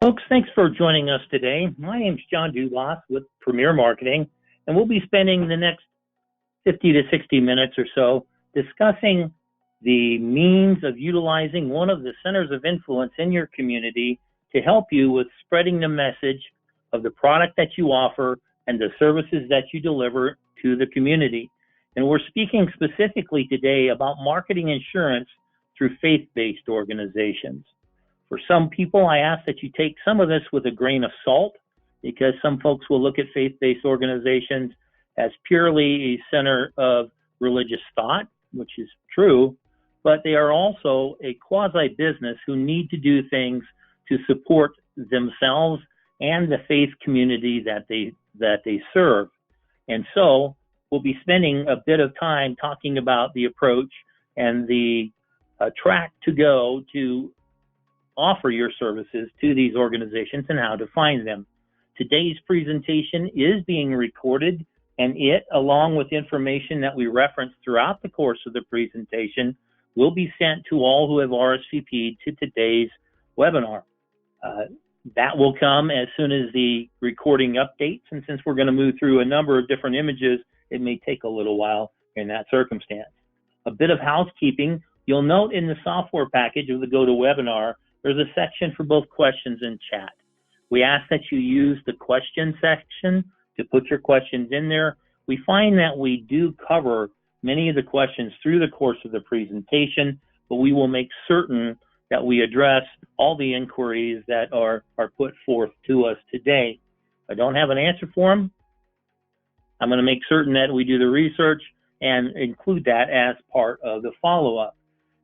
Folks, thanks for joining us today. My name's John Dulas with Premier Marketing, and we'll be spending the next 50 to 60 minutes or so discussing the means of utilizing one of the centers of influence in your community to help you with spreading the message of the product that you offer and the services that you deliver to the community. And we're speaking specifically today about marketing insurance through faith-based organizations. For some people, I ask that you take some of this with a grain of salt, because some folks will look at faith-based organizations as purely a center of religious thought, which is true, but they are also a quasi-business who need to do things to support themselves and the faith community that they serve. And so we'll be spending a bit of time talking about the approach and the track to go to offer your services to these organizations and how to find them. Today's presentation is being recorded, and it, along with information that we reference throughout the course of the presentation, will be sent to all who have RSVP'd to today's webinar. That will come as soon as the recording updates, and since we're going to move through a number of different images, it may take a little while in that circumstance. A bit of housekeeping: you'll note in the software package of the GoToWebinar, there's a section for both questions and chat. We ask that you use the question section to put your questions in there. We find that we do cover many of the questions through the course of the presentation, but we will make certain that we address all the inquiries that are put forth to us today. If I don't have an answer for them, I'm going to make certain that we do the research and include that as part of the follow-up.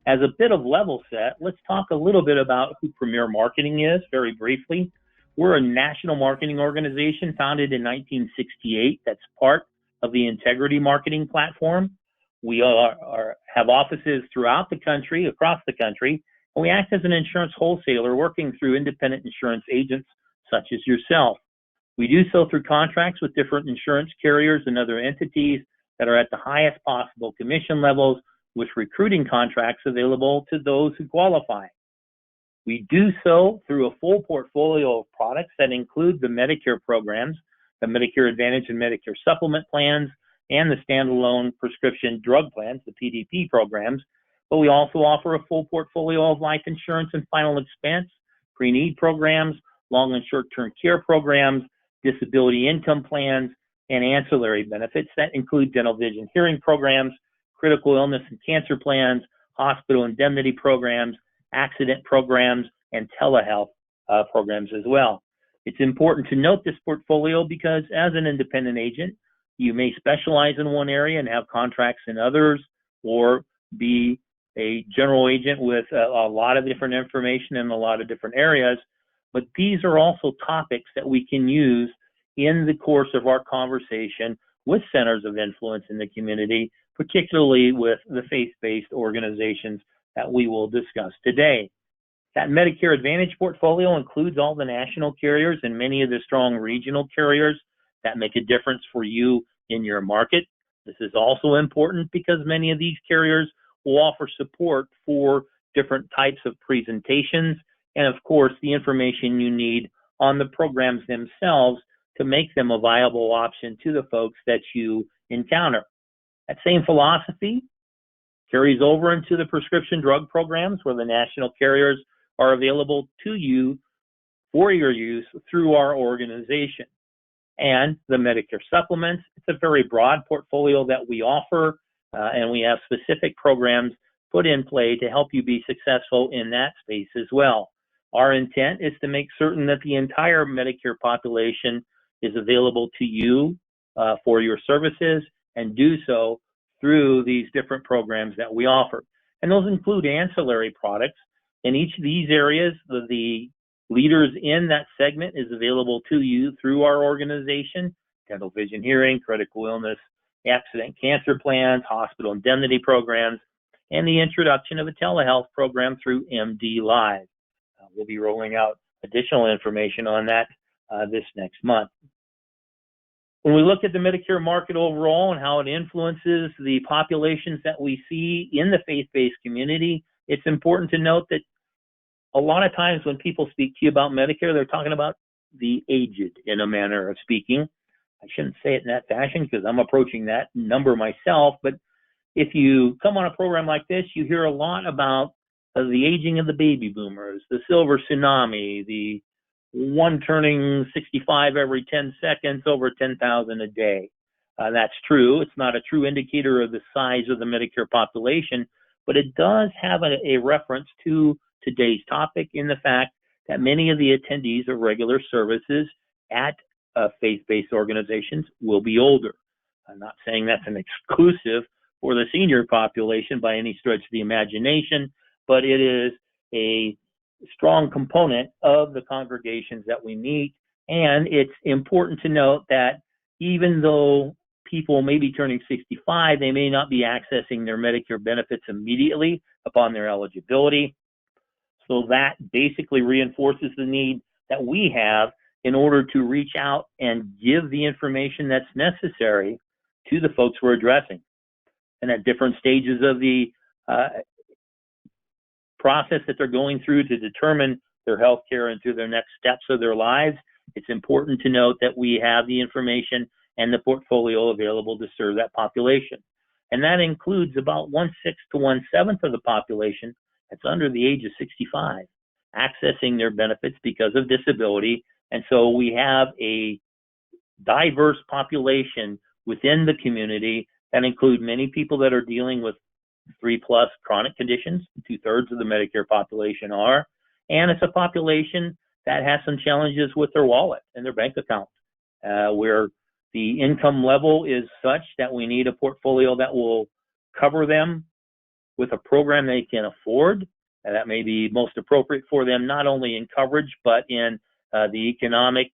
As a bit of level set, let's talk a little bit about who Premier Marketing is, very briefly. We're a national marketing organization founded in 1968 that's part of the Integrity Marketing Platform. We have offices throughout the country, across the country, and we act as an insurance wholesaler working through independent insurance agents such as yourself. We do so through contracts with different insurance carriers and other entities that are at the highest possible commission levels, with recruiting contracts available to those who qualify. We do so through a full portfolio of products that include the Medicare programs, the Medicare Advantage and Medicare Supplement plans, and the standalone prescription drug plans, the PDP programs. But we also offer a full portfolio of life insurance and final expense, pre-need programs, long and short-term care programs, disability income plans, and ancillary benefits that include dental, vision, hearing programs, critical illness and cancer plans, hospital indemnity programs, accident programs, and telehealth programs as well. It's important to note this portfolio because as an independent agent, you may specialize in one area and have contracts in others, or be a general agent with a lot of different information in a lot of different areas. But these are also topics that we can use in the course of our conversation with centers of influence in the community, particularly with the faith-based organizations that we will discuss today. That Medicare Advantage portfolio includes all the national carriers and many of the strong regional carriers that make a difference for you in your market. This is also important because many of these carriers will offer support for different types of presentations and, of course, the information you need on the programs themselves to make them a viable option to the folks that you encounter. That same philosophy carries over into the prescription drug programs, where the national carriers are available to you for your use through our organization. And the Medicare Supplements, it's a very broad portfolio that we offer, and we have specific programs put in play to help you be successful in that space as well. Our intent is to make certain that the entire Medicare population is available to you for your services, and do so through these different programs that we offer. And those include ancillary products. In each of these areas, the leaders in that segment is available to you through our organization: dental, vision, hearing, critical illness, accident, cancer plans, hospital indemnity programs, and the introduction of a telehealth program through MD Live. We'll be rolling out additional information on that this next month. When we look at the Medicare market overall and how it influences the populations that we see in the faith-based community, it's important to note that a lot of times when people speak to you about Medicare, they're talking about the aged in a manner of speaking. I shouldn't say it in that fashion because I'm approaching that number myself, but if you come on a program like this, you hear a lot about the aging of the baby boomers, the silver tsunami, the one turning 65 every 10 seconds, over 10,000 a day. That's true. It's not a true indicator of the size of the Medicare population, but it does have a reference to today's topic in the fact that many of the attendees of regular services at faith-based organizations will be older. I'm not saying that's an exclusive for the senior population by any stretch of the imagination, but it is a strong component of the congregations that we meet. And it's important to note that even though people may be turning 65, they may not be accessing their Medicare benefits immediately upon their eligibility. So that basically reinforces the need that we have in order to reach out and give the information that's necessary to the folks we're addressing. And at different stages of the process that they're going through to determine their health care and through their next steps of their lives, it's important to note that we have the information and the portfolio available to serve that population. And that includes about 1/6 to 1/7 of the population that's under the age of 65, accessing their benefits because of disability. And so we have a diverse population within the community that include many people that are dealing with 3+ chronic conditions. 2/3 of the Medicare population are. And it's a population that has some challenges with their wallet and their bank account, where the income level is such that we need a portfolio that will cover them with a program they can afford. And that may be most appropriate for them, not only in coverage, but in the economic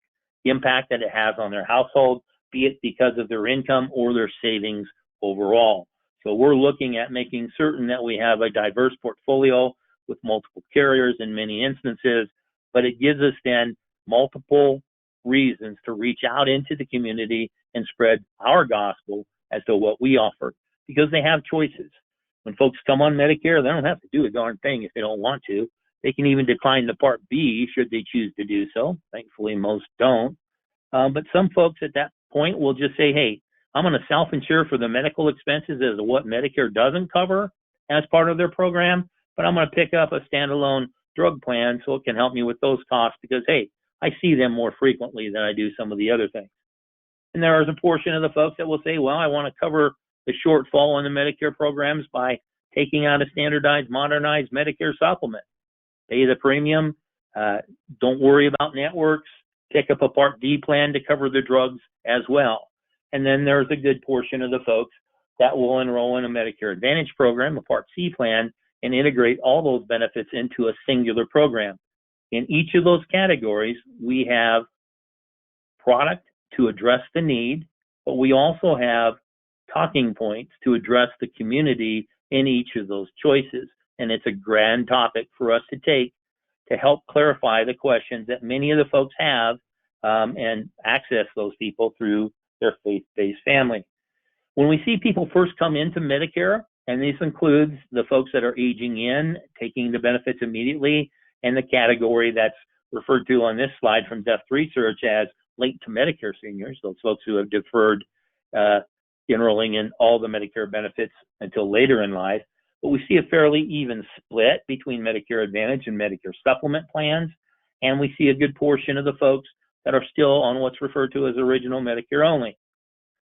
impact that it has on their household, be it because of their income or their savings overall. So we're looking at making certain that we have a diverse portfolio with multiple carriers in many instances, but it gives us then multiple reasons to reach out into the community and spread our gospel as to what we offer, because they have choices. When folks come on Medicare, they don't have to do a darn thing if they don't want to. They can even decline the Part B should they choose to do so. Thankfully, most don't. But some folks at that point will just say, hey, I'm going to self-insure for the medical expenses as to what Medicare doesn't cover as part of their program, but I'm going to pick up a standalone drug plan so it can help me with those costs because, hey, I see them more frequently than I do some of the other things. And there is a portion of the folks that will say, well, I want to cover the shortfall in the Medicare programs by taking out a standardized, modernized Medicare supplement. Pay the premium, don't worry about networks, pick up a Part D plan to cover the drugs as well. And then there's a good portion of the folks that will enroll in a Medicare Advantage program, a Part C plan, and integrate all those benefits into a singular program. In each of those categories, we have product to address the need, but we also have talking points to address the community in each of those choices. And it's a grand topic for us to take to help clarify the questions that many of the folks have and access those people through their faith-based family. When we see people first come into Medicare, and this includes the folks that are aging in, taking the benefits immediately, and the category that's referred to on this slide from Deft Research as late to Medicare seniors, those folks who have deferred enrolling in all the Medicare benefits until later in life. But we see a fairly even split between Medicare Advantage and Medicare Supplement plans, and we see a good portion of the folks that are still on what's referred to as original Medicare only.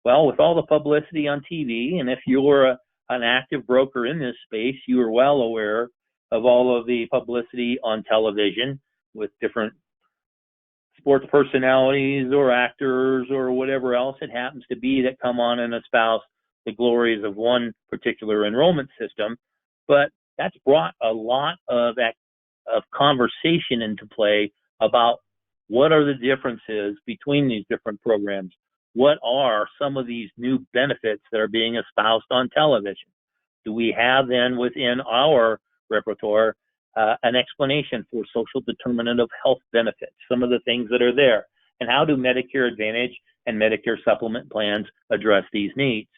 Well, with all the publicity on TV, and if you're an active broker in this space, you are well aware of all of the publicity on television with different sports personalities or actors or whatever else it happens to be that come on and espouse the glories of one particular enrollment system. But that's brought a lot of conversation into play about what are the differences between these different programs. What are some of these new benefits that are being espoused on television? Do we have then within our repertoire an explanation for social determinant of health benefits, some of the things that are there? And how do Medicare Advantage and Medicare Supplement plans address these needs?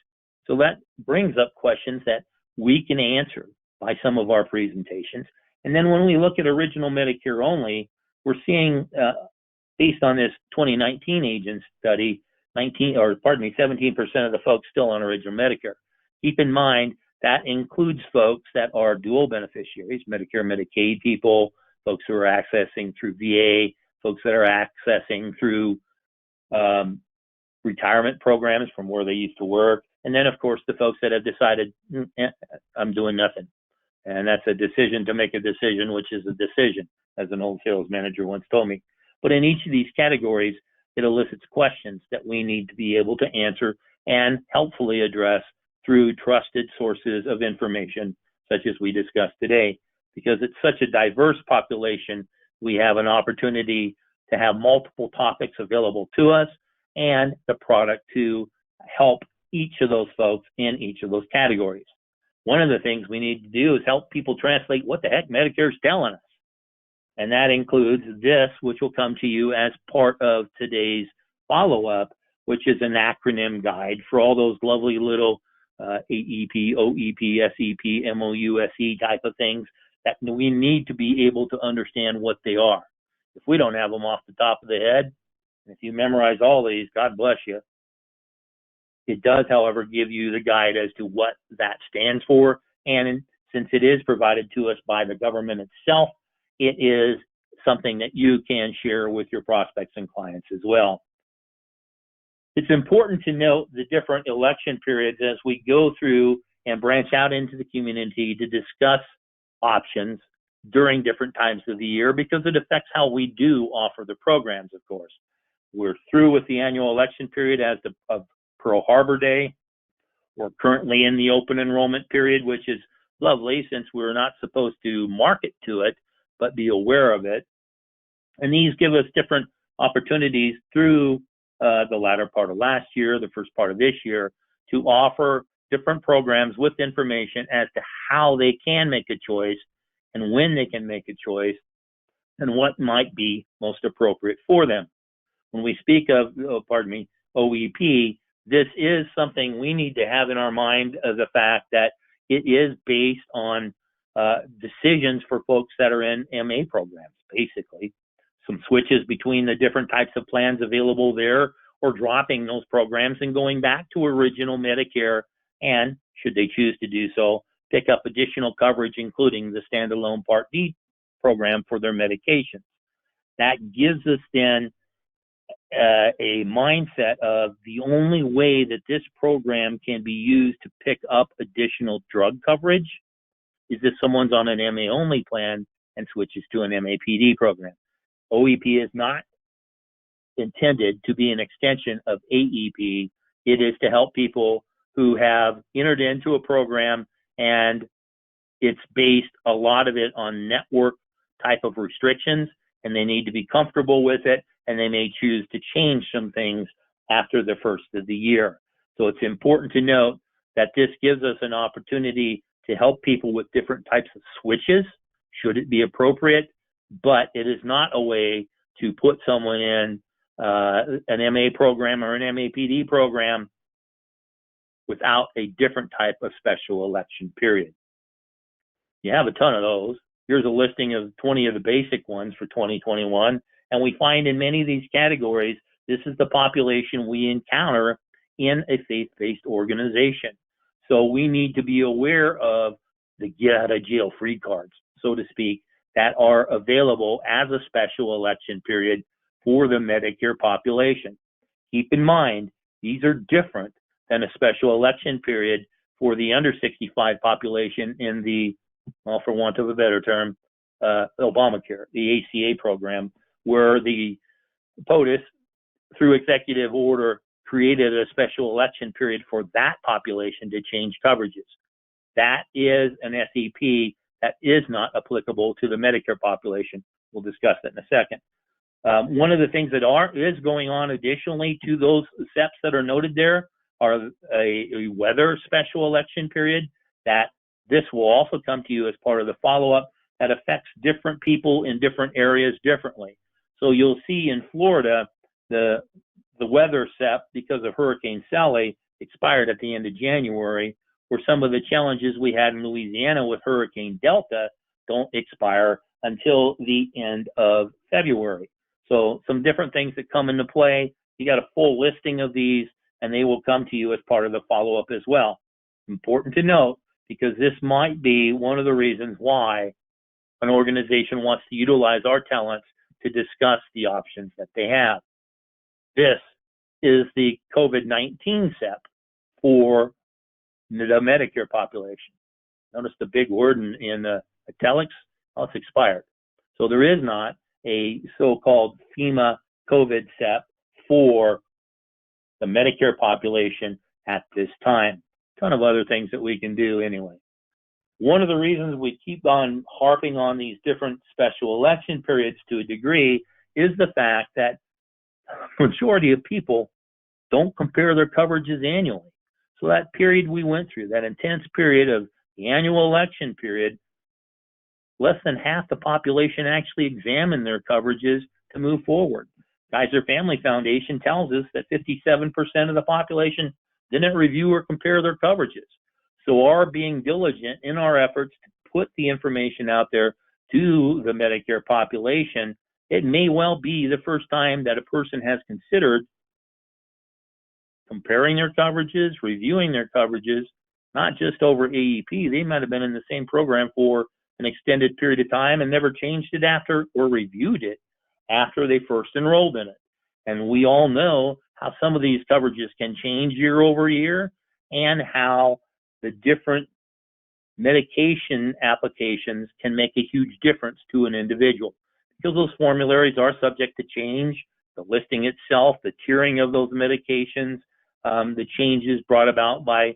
So that brings up questions that we can answer by some of our presentations. And then when we look at original Medicare only, we're seeing, based on this 2019 agent study, 17% of the folks still on original Medicare. Keep in mind that includes folks that are dual beneficiaries, Medicare, Medicaid people, folks who are accessing through VA, folks that are accessing through retirement programs from where they used to work, and then of course the folks that have decided, I'm doing nothing. And that's a decision to make a decision, which is a decision, as an old sales manager once told me. But in each of these categories, it elicits questions that we need to be able to answer and helpfully address through trusted sources of information, such as we discussed today. Because it's such a diverse population, we have an opportunity to have multiple topics available to us and the product to help each of those folks in each of those categories. One of the things we need to do is help people translate what the heck Medicare's telling us. And that includes this, which will come to you as part of today's follow-up, which is an acronym guide for all those lovely little AEP, OEP, SEP, MOUSE type of things that we need to be able to understand what they are. If we don't have them off the top of the head, if you memorize all these, God bless you. It does, however, give you the guide as to what that stands for. And since it is provided to us by the government itself, it is something that you can share with your prospects and clients as well. It's important to note the different election periods as we go through and branch out into the community to discuss options during different times of the year, because it affects how we do offer the programs, of course. We're through with the annual election period as of Pearl Harbor Day. We're currently in the open enrollment period, which is lovely since we're not supposed to market to it, but be aware of it. And these give us different opportunities through the latter part of last year, the first part of this year, to offer different programs with information as to how they can make a choice and when they can make a choice and what might be most appropriate for them. When we speak of, OEP, this is something we need to have in our mind as a fact that it is based on decisions for folks that are in MA programs, basically. Some switches between the different types of plans available there, or dropping those programs and going back to original Medicare, and should they choose to do so, pick up additional coverage, including the standalone Part D program for their medications. That gives us then a mindset of the only way that this program can be used to pick up additional drug coverage is if someone's on an MA only plan and switches to an MAPD program. OEP is not intended to be an extension of AEP. It is to help people who have entered into a program and it's based a lot of it on network type of restrictions, and they need to be comfortable with it, and they may choose to change some things after the first of the year. So it's important to note that this gives us an opportunity to help people with different types of switches, should it be appropriate, but it is not a way to put someone in an MA program or an MAPD program without a different type of special election period. You have a ton of those. Here's a listing of 20 of the basic ones for 2021. And we find in many of these categories, this is the population we encounter in a faith-based organization. So we need to be aware of the get out of jail free cards, so to speak, that are available as a special election period for the Medicare population. Keep in mind, these are different than a special election period for the under 65 population in the, well, for want of a better term, Obamacare, the ACA program, where the POTUS, through executive order, created a special election period for that population to change coverages. That is an SEP that is not applicable to the Medicare population. We'll discuss that in a second. One of the things that is going on additionally to those SEPs that are noted there are a weather special election period that this will also come to you as part of the follow-up that affects different people in different areas differently. So you'll see in Florida, the weather SEP, because of Hurricane Sally, expired at the end of January, where some of the challenges we had in Louisiana with Hurricane Delta don't expire until the end of February. So some different things that come into play. You got a full listing of these, and they will come to you as part of the follow-up as well. Important to note, because this might be one of the reasons why an organization wants to utilize our talents to discuss the options that they have. This is the COVID-19 SEP for the Medicare population. Notice the big word in italics. Oh, it's expired. So there is not a so-called FEMA COVID SEP for the Medicare population at this time. A ton of other things that we can do anyway. One of the reasons we keep on harping on these different special election periods to a degree is the fact that the majority of people don't compare their coverages annually. So that period we went through, that intense period of the annual election period, less than half the population actually examined their coverages to move forward. Kaiser Family Foundation tells us that 57% of the population didn't review or compare their coverages. So our being diligent in our efforts to put the information out there to the Medicare population, it may well be the first time that a person has considered comparing their coverages, reviewing their coverages, not just over AEP. They might have been in the same program for an extended period of time and never changed it after or reviewed it after they first enrolled in it. And we all know how some of these coverages can change year over year and how the different medication applications can make a huge difference to an individual. Because those formularies are subject to change, the listing itself, the tiering of those medications, the changes brought about by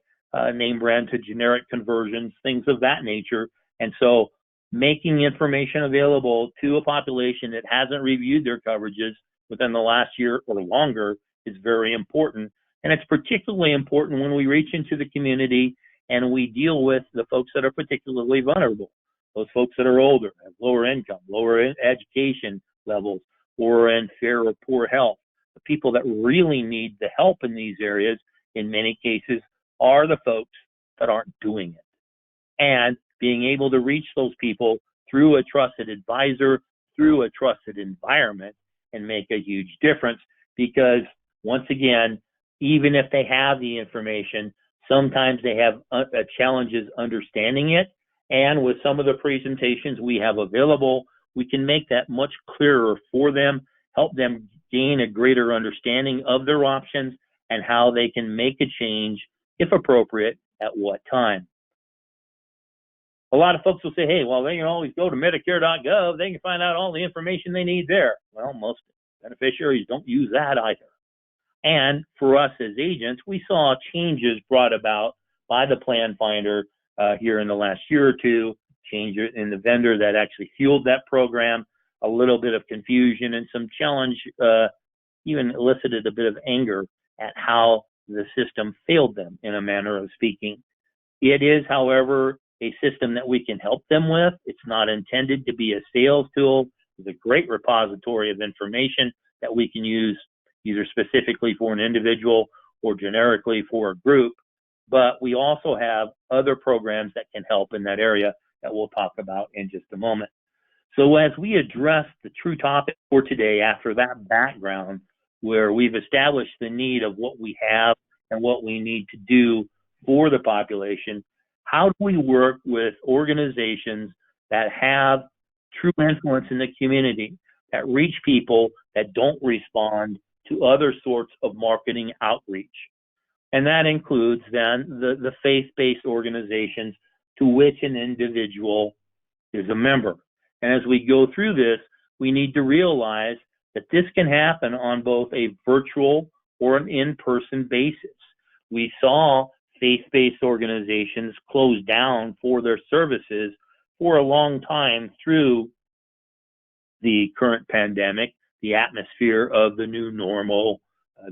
name brand to generic conversions, things of that nature. And so making information available to a population that hasn't reviewed their coverages within the last year or longer is very important. And it's particularly important when we reach into the community and we deal with the folks that are particularly vulnerable, those folks that are older, have lower income, lower education levels, or in fair or poor health. The people that really need the help in these areas, in many cases, are the folks that aren't doing it. And being able to reach those people through a trusted advisor, through a trusted environment, can make a huge difference because, once again, even if they have the information, sometimes they have challenges understanding it. And with some of the presentations we have available, we can make that much clearer for them, help them gain a greater understanding of their options and how they can make a change, if appropriate, at what time. A lot of folks will say, hey, well, they can always go to Medicare.gov. They can find out all the information they need there. Well, most beneficiaries don't use that either. And for us as agents, we saw changes brought about by the plan finder here in the last year or two, change in the vendor that actually fueled that program, a little bit of confusion and some challenge, even elicited a bit of anger at how the system failed them in a manner of speaking. It is, however, a system that we can help them with. It's not intended to be a sales tool. It's a great repository of information that we can use either specifically for an individual or generically for a group. But we also have other programs that can help in that area that we'll talk about in just a moment. So as we address the true topic for today, after that background, where we've established the need of what we have and what we need to do for the population, how do we work with organizations that have true influence in the community, that reach people that don't respond to other sorts of marketing outreach? And that includes then the faith-based organizations to which an individual is a member. And as we go through this, we need to realize that this can happen on both a virtual or an in-person basis. We saw faith-based organizations close down for their services for a long time through the current pandemic, the atmosphere of the new normal,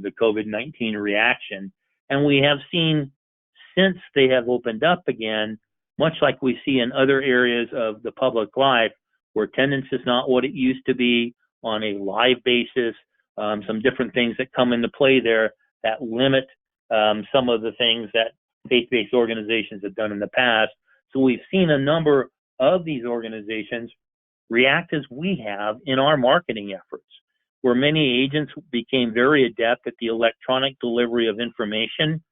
the COVID-19 reaction. And we have seen since they have opened up again, much like we see in other areas of the public life, where attendance is not what it used to be on a live basis, some different things that come into play there that limit some of the things that faith-based organizations have done in the past. So we've seen a number of these organizations react as we have in our marketing efforts, where many agents became very adept at the electronic delivery of information,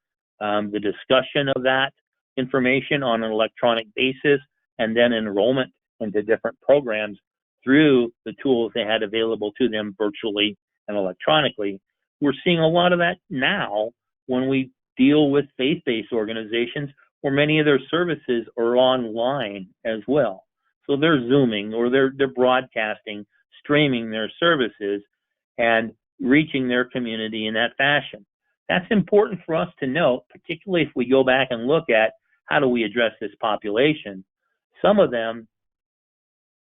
the discussion of that information on an electronic basis, and then enrollment into different programs through the tools they had available to them virtually and electronically. We're seeing a lot of that now when we deal with faith-based organizations where many of their services are online as well. So they're Zooming or they're broadcasting, streaming their services and reaching their community in that fashion. That's important for us to note, particularly if we go back and look at how do we address this population. Some of them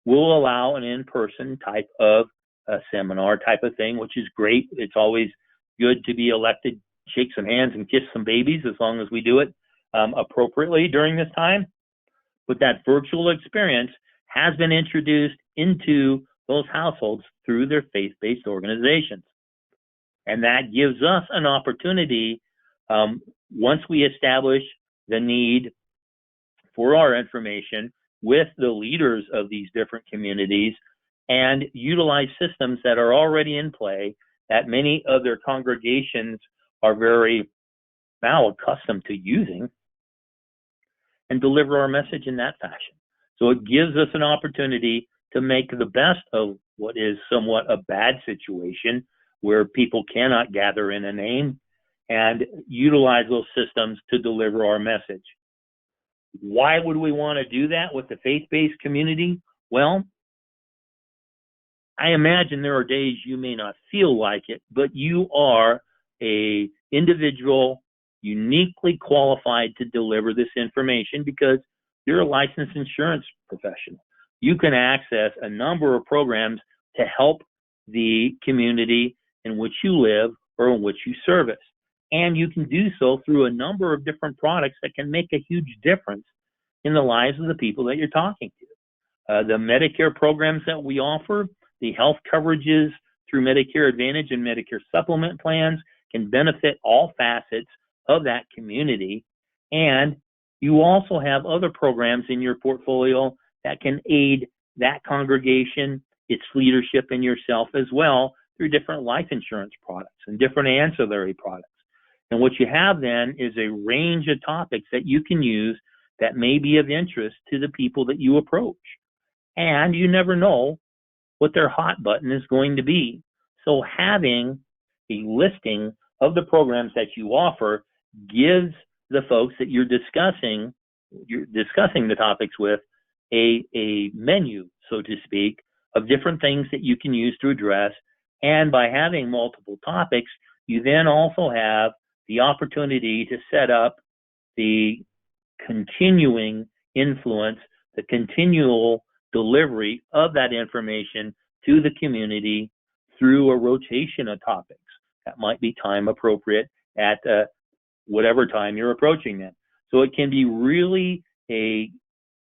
will allow an in-person type of seminar type of thing, which is great. It's always good to be elected, shake some hands and kiss some babies as long as we do it appropriately during this time. But that virtual experience has been introduced into those households through their faith-based organizations. And that gives us an opportunity, once we establish the need for our information with the leaders of these different communities and utilize systems that are already in play that many of their congregations are very now accustomed to using, and deliver our message in that fashion. So it gives us an opportunity to make the best of what is somewhat a bad situation where people cannot gather in a name and utilize those systems to deliver our message. Why would we want to do that with the faith-based community? Well, I imagine there are days you may not feel like it, but you are an individual uniquely qualified to deliver this information because you're a licensed insurance professional. You can access a number of programs to help the community in which you live or in which you service. And you can do so through a number of different products that can make a huge difference in the lives of the people that you're talking to. The Medicare programs that we offer, the health coverages through Medicare Advantage and Medicare Supplement plans can benefit all facets of that community. And you also have other programs in your portfolio that can aid that congregation, its leadership, and yourself as well through different life insurance products and different ancillary products. And what you have then is a range of topics that you can use that may be of interest to the people that you approach. And you never know what their hot button is going to be. So having a listing of the programs that you offer gives the folks that you're discussing the topics with a menu, so to speak, of different things that you can use to address. And by having multiple topics, you then also have the opportunity to set up the continuing influence, the continual delivery of that information to the community through a rotation of topics that might be time appropriate at whatever time you're approaching them. So it can be really a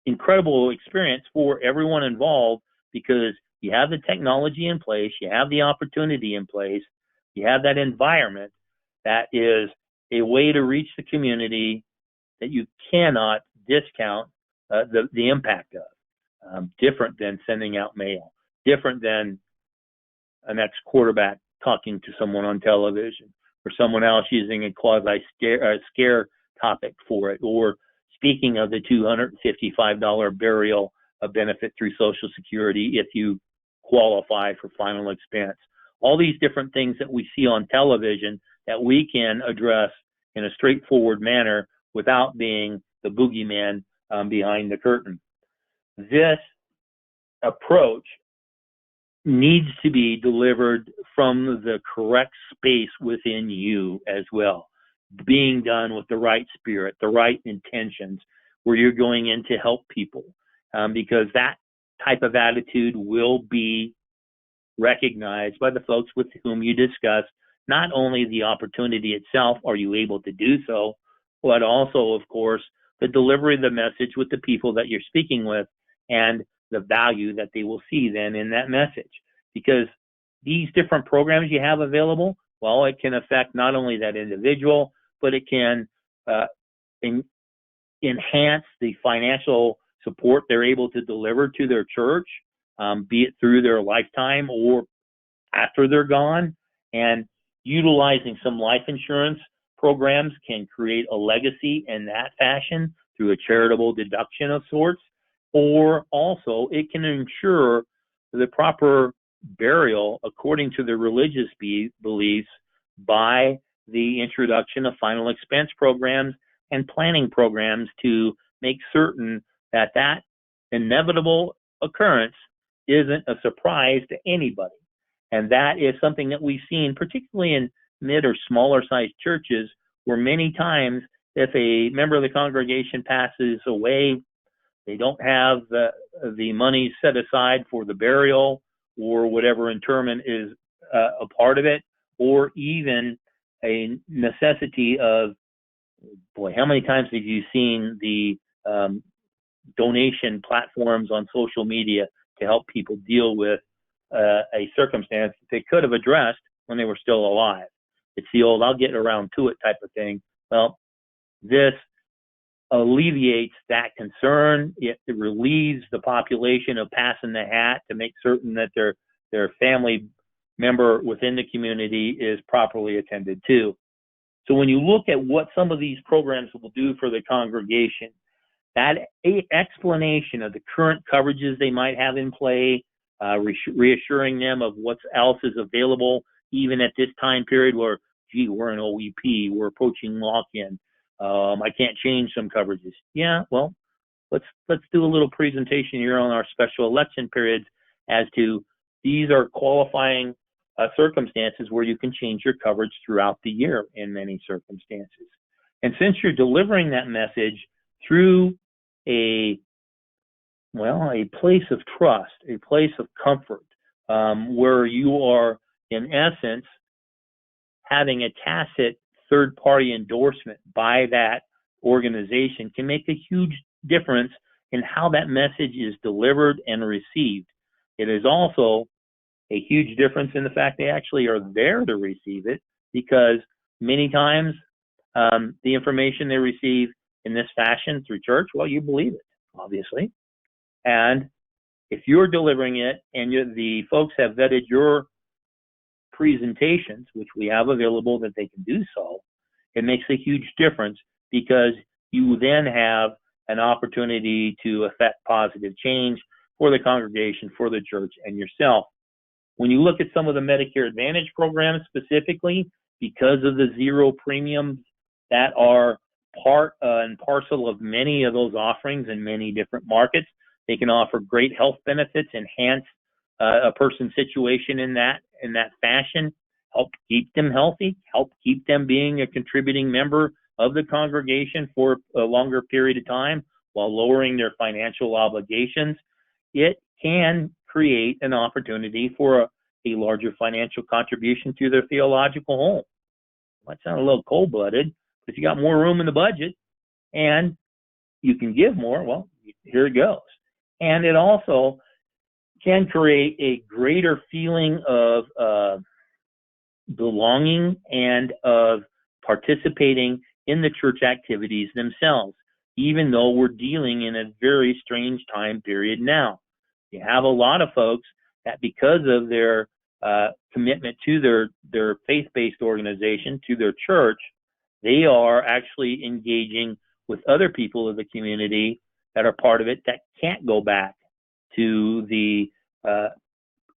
incredible experience for everyone involved because you have the technology in place, you have the opportunity in place, you have that environment that is a way to reach the community that you cannot discount the impact of. Different than sending out mail, different than an ex-quarterback talking to someone on television, or someone else using a quasi-scare topic for it, or speaking of the $255 burial benefit through Social Security if you qualify for final expense. All these different things that we see on television that we can address in a straightforward manner without being the boogeyman behind the curtain. This approach needs to be delivered from the correct space within you as well, being done with the right spirit, the right intentions, where you're going in to help people, because that type of attitude will be recognized by the folks with whom you discuss not only the opportunity itself, are you able to do so, but also, of course, the delivery of the message with the people that you're speaking with and the value that they will see then in that message. Because these different programs you have available, well, it can affect not only that individual, but it can enhance the financial support they're able to deliver to their church, be it through their lifetime or after they're gone. And utilizing some life insurance programs can create a legacy in that fashion through a charitable deduction of sorts, or also it can ensure the proper burial according to the religious beliefs by the introduction of final expense programs and planning programs to make certain that that inevitable occurrence isn't a surprise to anybody. And that is something that we've seen, particularly in mid or smaller sized churches, where many times if a member of the congregation passes away, they don't have the money set aside for the burial or whatever interment is a part of it, or even a necessity of, boy, how many times have you seen the donation platforms on social media to help people deal with a circumstance that they could have addressed when they were still alive? It's the old, I'll get around to it type of thing. Well, this alleviates that concern. It relieves the population of passing the hat to make certain that their family member within the community is properly attended to. So when you look at what some of these programs will do for the congregation, that explanation of the current coverages they might have in play, reassuring them of what else is available, even at this time period where, gee, we're an OEP, we're approaching lock-in, I can't change some coverages. Yeah, well, let's do a little presentation here on our special election periods as to these are qualifying circumstances where you can change your coverage throughout the year in many circumstances. And since you're delivering that message through a place of trust, a place of comfort, where you are, in essence, having a tacit third-party endorsement by that organization, can make a huge difference in how that message is delivered and received. It is also a huge difference in the fact they actually are there to receive it, because many times the information they receive in this fashion through church, well, you believe it, obviously. And if you're delivering it and the folks have vetted your presentations, which we have available that they can do so, it makes a huge difference, because you then have an opportunity to affect positive change for the congregation, for the church, and yourself. When you look at some of the Medicare Advantage programs specifically, because of the zero premiums that are part and parcel of many of those offerings in many different markets, they can offer great health benefits, enhance a person's situation in that fashion, help keep them healthy, help keep them being a contributing member of the congregation for a longer period of time while lowering their financial obligations. It can create an opportunity for a larger financial contribution to their theological home. Might sound a little cold-blooded, but if you got more room in the budget and you can give more, well, here it goes. And it also can create a greater feeling of belonging and of participating in the church activities themselves, even though we're dealing in a very strange time period now. You have a lot of folks that, because of their commitment to their faith-based organization, to their church, they are actually engaging with other people of the community that are part of it that can't go back to the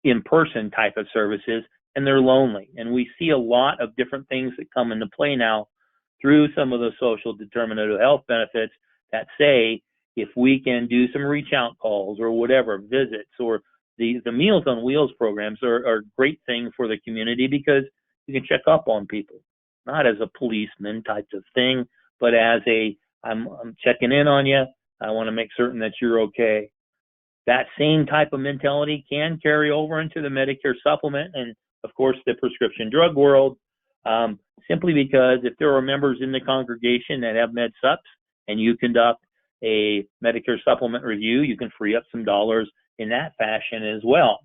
in-person type of services, and they're lonely. And we see a lot of different things that come into play now through some of the social determinant of health benefits that say, if we can do some reach out calls or whatever, visits, or the Meals on Wheels programs are a great thing for the community, because you can check up on people, not as a policeman type of thing, but as I'm checking in on you. I want to make certain that you're okay. That same type of mentality can carry over into the Medicare supplement and, of course, the prescription drug world, simply because if there are members in the congregation that have med sups and you conduct a Medicare supplement review, you can free up some dollars in that fashion as well.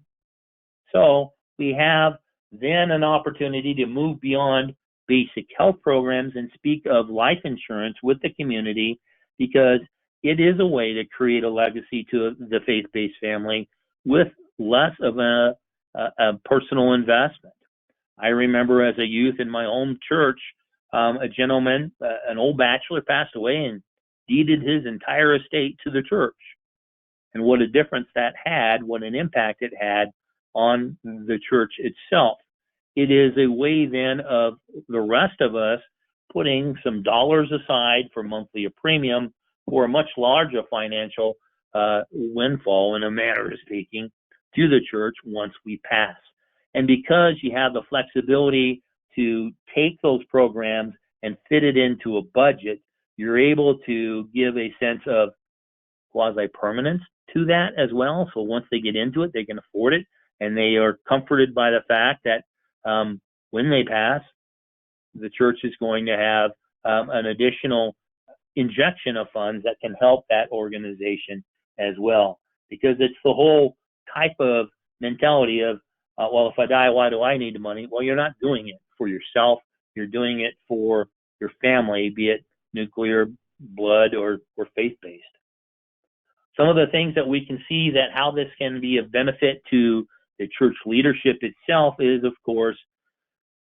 So we have then an opportunity to move beyond basic health programs and speak of life insurance with the community, because it is a way to create a legacy to the faith-based family with less of a personal investment. I remember as a youth in my home church, a gentleman, an old bachelor, passed away and deeded his entire estate to the church. And what a difference that had, what an impact it had on the church itself. It is a way then of the rest of us putting some dollars aside for monthly a premium for a much larger financial windfall, in a manner of speaking, to the church once we pass. And because you have the flexibility to take those programs and fit it into a budget, you're able to give a sense of quasi-permanence to that as well. So once they get into it, they can afford it, and they are comforted by the fact that when they pass, the church is going to have an additional injection of funds that can help that organization as well. Because it's the whole type of mentality of, well, if I die, why do I need the money? Well, you're not doing it for yourself. You're doing it for your family, be it nuclear, blood, or faith-based. Some of the things that we can see that how this can be of benefit to the church leadership itself is, of course,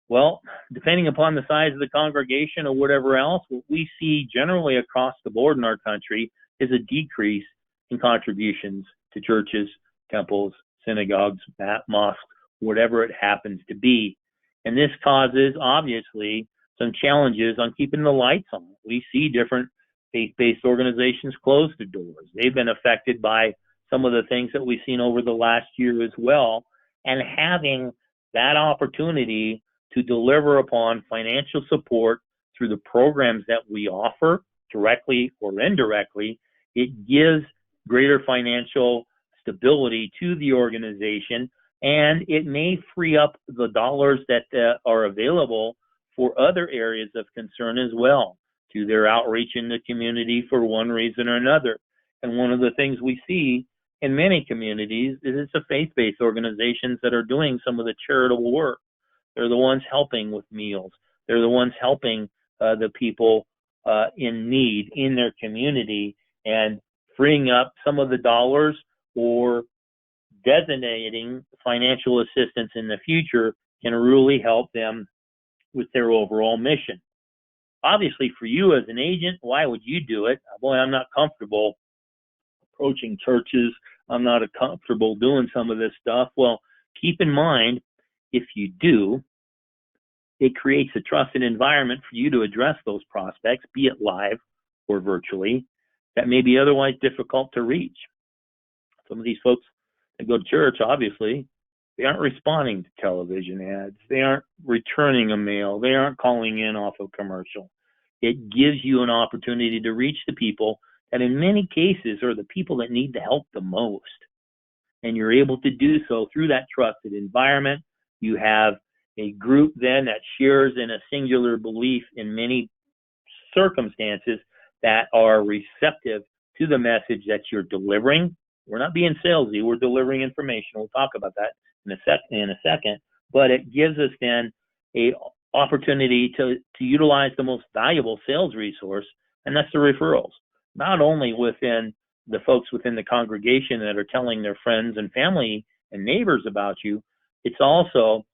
well, depending upon the size of the congregation or whatever else, what we see generally across the board in our country is a decrease in contributions to churches, temples, synagogues, mosques, whatever it happens to be. And this causes, obviously, some challenges on keeping the lights on. We see different faith-based organizations close their doors. They've been affected by some of the things that we've seen over the last year as well. And having that opportunity to deliver upon financial support through the programs that we offer, directly or indirectly, it gives greater financial stability to the organization, and it may free up the dollars that are available for other areas of concern as well, to their outreach in the community for one reason or another. And one of the things we see in many communities is it's the faith-based organizations that are doing some of the charitable work. They're the ones helping with meals. They're the ones helping the people in need in their community, and freeing up some of the dollars or designating financial assistance in the future can really help them with their overall mission. Obviously, for you as an agent, why would you do it? Boy, I'm not comfortable approaching churches. I'm not comfortable doing some of this stuff. Well, keep in mind, if you do, it creates a trusted environment for you to address those prospects, be it live or virtually, that may be otherwise difficult to reach. Some of these folks that go to church, obviously, they aren't responding to television ads. They aren't returning a mail. They aren't calling in off a commercial. It gives you an opportunity to reach the people that in many cases are the people that need the help the most. And you're able to do so through that trusted environment. You have a group then that shares in a singular belief in many circumstances that are receptive to the message that you're delivering. We're not being salesy. We're delivering information. We'll talk about that in a second. But it gives us then a opportunity to utilize the most valuable sales resource, and that's the referrals. Not only within the folks within the congregation that are telling their friends and family and neighbors about you, it's also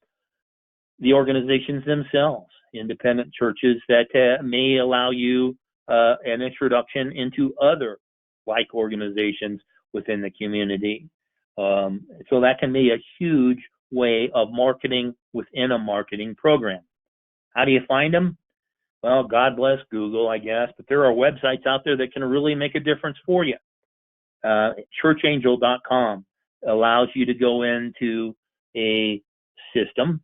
the organizations themselves, independent churches that may allow you an introduction into other like organizations within the community. So that can be a huge way of marketing within a marketing program. How do you find them? Well, God bless Google, I guess, but there are websites out there that can really make a difference for you. Churchangel.com allows you to go into a system,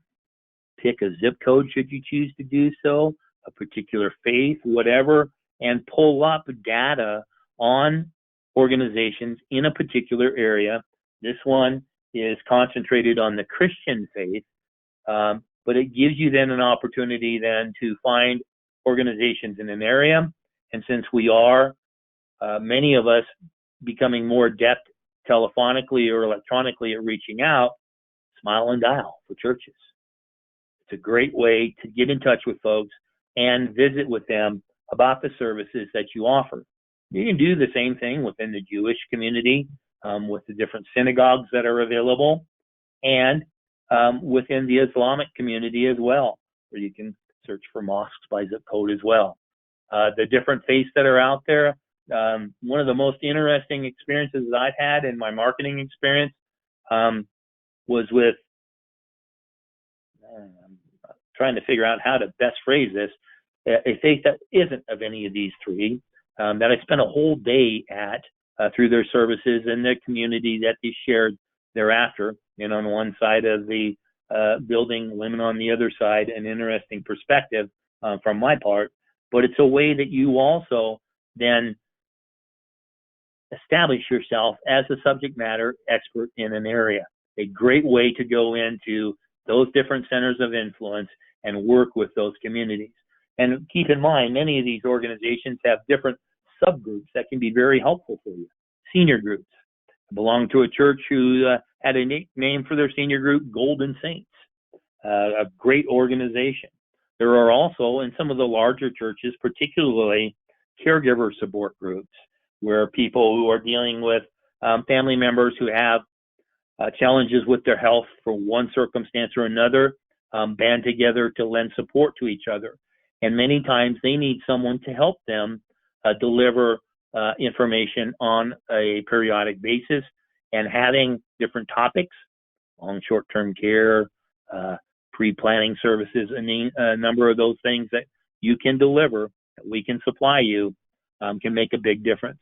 pick a zip code should you choose to do so, a particular faith, whatever, and pull up data on organizations in a particular area. This one is concentrated on the Christian faith, but it gives you then an opportunity then to find organizations in an area. And since we are, many of us, becoming more adept telephonically or electronically at reaching out, smile and dial for churches. It's a great way to get in touch with folks and visit with them about the services that you offer. You can do the same thing within the Jewish community, with the different synagogues that are available, and within the Islamic community as well, where you can search for mosques by zip code as well. The different faiths that are out there, one of the most interesting experiences that I've had in my marketing experience was with, I'm trying to figure out how to best phrase this, a faith that isn't of any of these three, that I spent a whole day at through their services and the community that they shared thereafter. And on one side of the building, women on the other side, an interesting perspective from my part. But it's a way that you also then establish yourself as a subject matter expert in an area. A great way to go into those different centers of influence and work with those communities. And keep in mind, many of these organizations have different subgroups that can be very helpful for you. Senior groups. I belong to a church who had a name for their senior group, Golden Saints, a great organization. There are also, in some of the larger churches, particularly caregiver support groups, where people who are dealing with family members who have challenges with their health for one circumstance or another, band together to lend support to each other. And many times they need someone to help them deliver information on a periodic basis, and having different topics on short-term care, pre-planning services, a number of those things that you can deliver, that we can supply you, can make a big difference.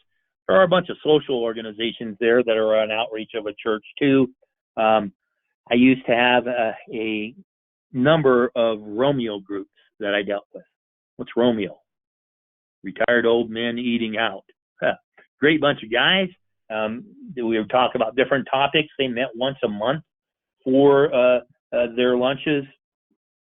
There are a bunch of social organizations there that are an outreach of a church too. I used to have a number of Romeo groups that I dealt with. What's Romeo? Retired old men eating out. Great bunch of guys. We would talk about different topics. They met once a month for their lunches.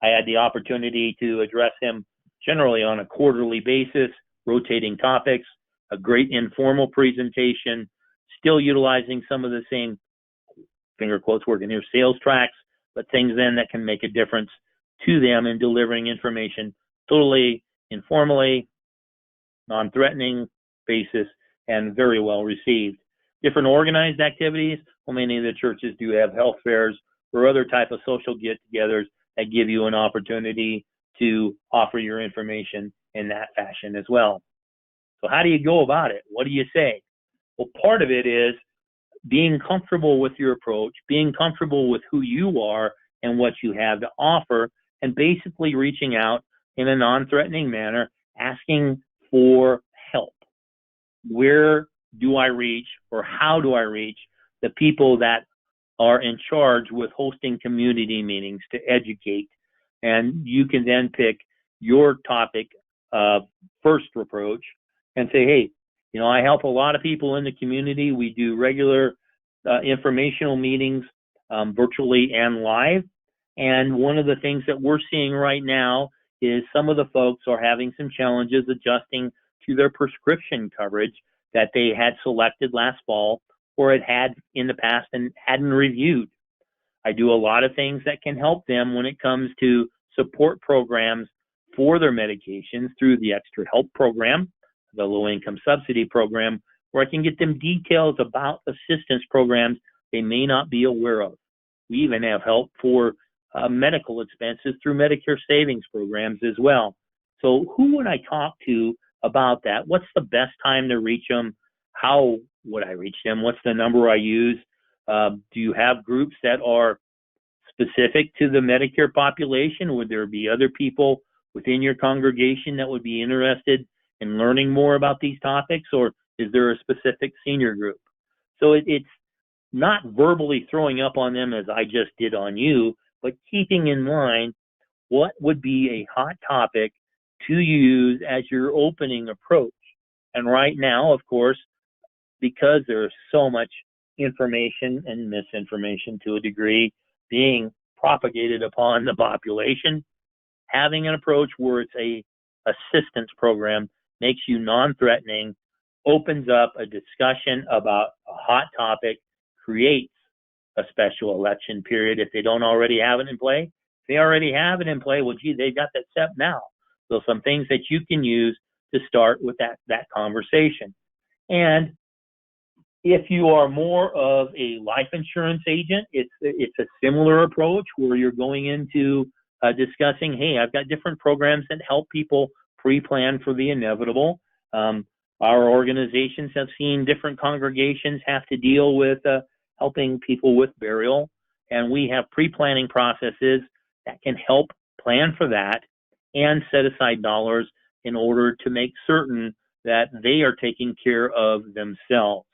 I had the opportunity to address them generally on a quarterly basis, rotating topics, a great informal presentation, still utilizing some of the same, finger quotes working here, sales tracks, but things then that can make a difference to them in delivering information totally informally, non-threatening basis, and very well received. Different organized activities, well, many of the churches do have health fairs or other type of social get-togethers that give you an opportunity to offer your information in that fashion as well. So how do you go about it? What do you say? Well, part of it is being comfortable with your approach, being comfortable with who you are and what you have to offer, and basically reaching out in a non-threatening manner, asking for help. Where do I reach, or how do I reach the people that are in charge with hosting community meetings to educate? And you can then pick your topic of first approach and say, hey, you know, I help a lot of people in the community. We do regular informational meetings, virtually and live. And one of the things that we're seeing right now is some of the folks are having some challenges adjusting to their prescription coverage that they had selected last fall or had in the past and hadn't reviewed. I do a lot of things that can help them when it comes to support programs for their medications through the Extra Help program, the low-income subsidy program, where I can get them details about assistance programs they may not be aware of. We even have help for medical expenses through Medicare savings programs as well. So who would I talk to about that? What's the best time to reach them? How would I reach them? What's the number I use? Do you have groups that are specific to the Medicare population? Would there be other people within your congregation that would be interested in learning more about these topics, or is there a specific senior group? So it's not verbally throwing up on them as I just did on you, but keeping in mind what would be a hot topic to use as your opening approach. And right now, of course, because there's so much information and misinformation to a degree being propagated upon the population, having an approach where it's a assistance program makes you non-threatening, opens up a discussion about a hot topic, creates a special election period if they don't already have it in play. If they already have it in play, well, gee, they've got that set now. So some things that you can use to start with that conversation. And if you are more of a life insurance agent, it's a similar approach where you're going into discussing, hey, I've got different programs that help people pre-plan for the inevitable. Our organizations have seen different congregations have to deal with helping people with burial, and we have pre-planning processes that can help plan for that and set aside dollars in order to make certain that they are taking care of themselves.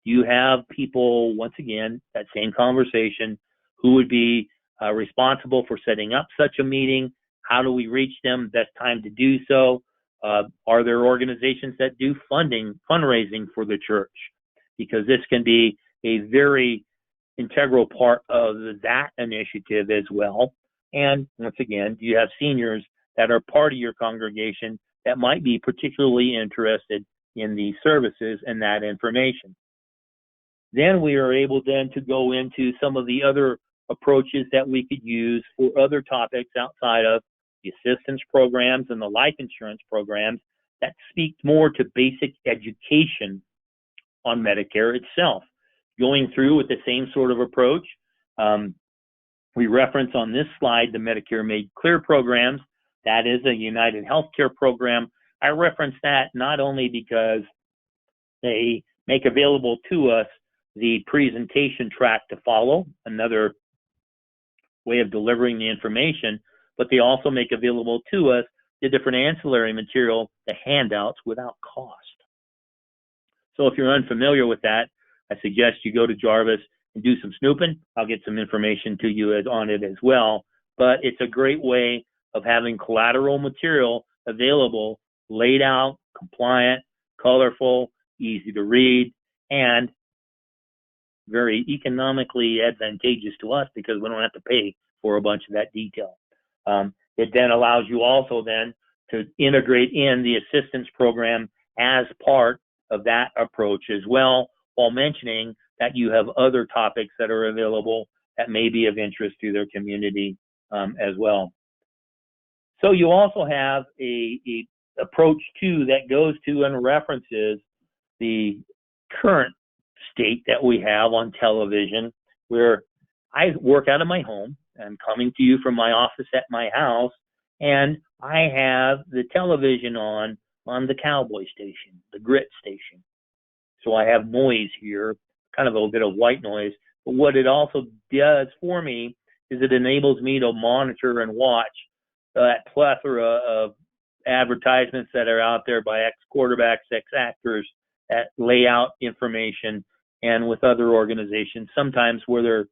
You have people, once again, that same conversation, who would be responsible for setting up such a meeting? How do we reach them? Best time to do so? Are there organizations that do fundraising for the church? Because this can be a very integral part of that initiative as well. And once again, do you have seniors that are part of your congregation that might be particularly interested in these services and that information? Then we are able then to go into some of the other approaches that we could use for other topics outside of the assistance programs and the life insurance programs that speak more to basic education on Medicare itself. Going through with the same sort of approach, we reference on this slide the Medicare Made Clear programs. That is a United Healthcare program. I reference that not only because they make available to us the presentation track to follow, another way of delivering the information, but they also make available to us the different ancillary material, the handouts, without cost. So if you're unfamiliar with that, I suggest you go to Jarvis and do some snooping. I'll get some information to you on it as well. But it's a great way of having collateral material available, laid out, compliant, colorful, easy to read, and very economically advantageous to us because we don't have to pay for a bunch of that detail. It then allows you also then to integrate in the assistance program as part of that approach as well, while mentioning that you have other topics that are available that may be of interest to their community as well. So you also have a approach too that goes to and references the current state that we have on television, where I work out of my home. I'm coming to you from my office at my house, and I have the television on the cowboy station, the grit station. So I have noise here, kind of a bit of white noise. But what it also does for me is it enables me to monitor and watch that plethora of advertisements that are out there by ex-quarterbacks, ex-actors that lay out information, and with other organizations, sometimes where they're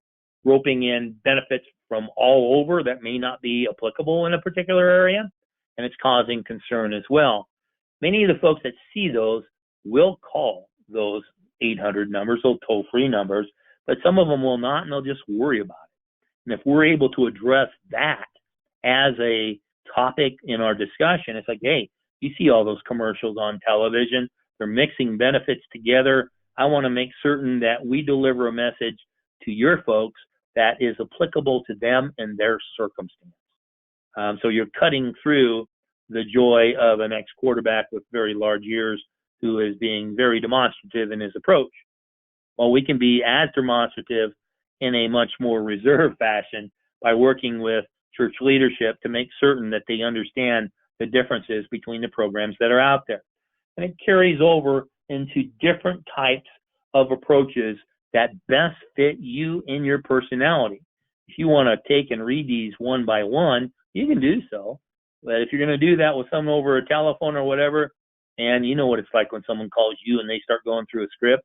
roping in benefits from all over that may not be applicable in a particular area, and it's causing concern as well. Many of the folks that see those will call those 800 numbers, those toll-free numbers, but some of them will not, and they'll just worry about it. And if we're able to address that as a topic in our discussion, it's like, hey, you see all those commercials on television, they're mixing benefits together. I want to make certain that we deliver a message to your folks that is applicable to them and their circumstance. So you're cutting through the joy of an ex-quarterback with very large ears who is being very demonstrative in his approach. Well, we can be as demonstrative in a much more reserved fashion by working with church leadership to make certain that they understand the differences between the programs that are out there. And it carries over into different types of approaches that best fit you in your personality. If you want to take and read these one by one, you can do so. But if you're going to do that with someone over a telephone or whatever, and you know what it's like when someone calls you and they start going through a script,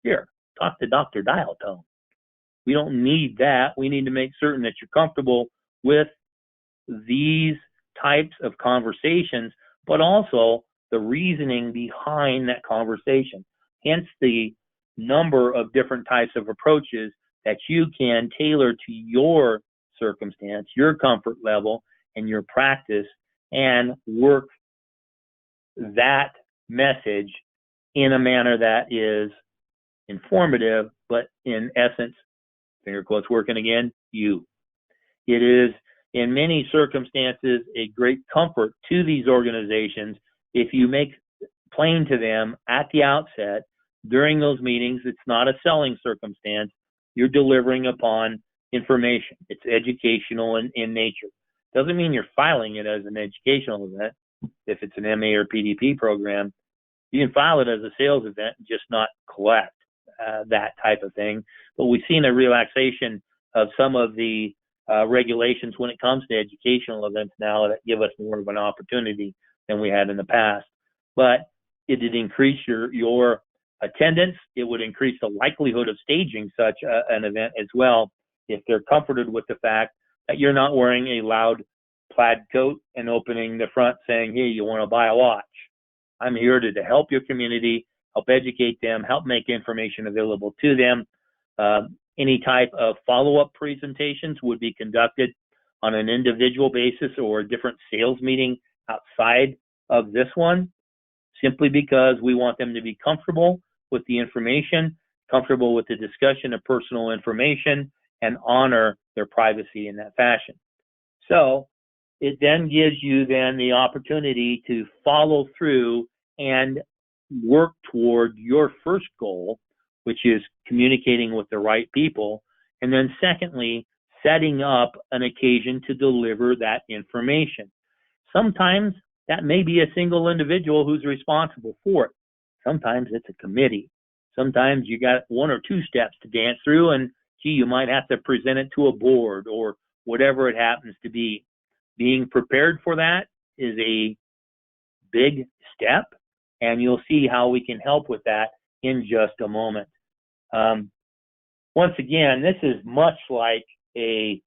here, talk to Dr. Dial Tone. We don't need that. We need to make certain that you're comfortable with these types of conversations, but also the reasoning behind that conversation. Hence the number of different types of approaches that you can tailor to your circumstance, your comfort level, and your practice, and work that message in a manner that is informative, but in essence, finger quotes working again, you. It is in many circumstances a great comfort to these organizations if you make plain to them at the outset during those meetings. It's not a selling circumstance. You're delivering upon information. It's educational in nature. Doesn't mean you're filing it as an educational event. If it's an MA or PDP program, you can file it as a sales event and just not collect that type of thing. But we've seen a relaxation of some of the regulations when it comes to educational events now that give us more of an opportunity than we had in the past. But it did increase your attendance. It would increase the likelihood of staging such an event as well if they're comforted with the fact that you're not wearing a loud plaid coat and opening the front saying, hey, you want to buy a watch. I'm here to help your community, help educate them, help make information available to them. Any type of follow-up presentations would be conducted on an individual basis or a different sales meeting outside of this one, simply because we want them to be comfortable with the information, comfortable with the discussion of personal information, and honor their privacy in that fashion. So it then gives you then the opportunity to follow through and work toward your first goal, which is communicating with the right people. And then secondly, setting up an occasion to deliver that information. Sometimes that may be a single individual who's responsible for it. Sometimes it's a committee. Sometimes you got one or two steps to dance through, and you might have to present it to a board or whatever it happens to be. Being prepared for that is a big step, and you'll see how we can help with that in just a moment. Once again, this is much like a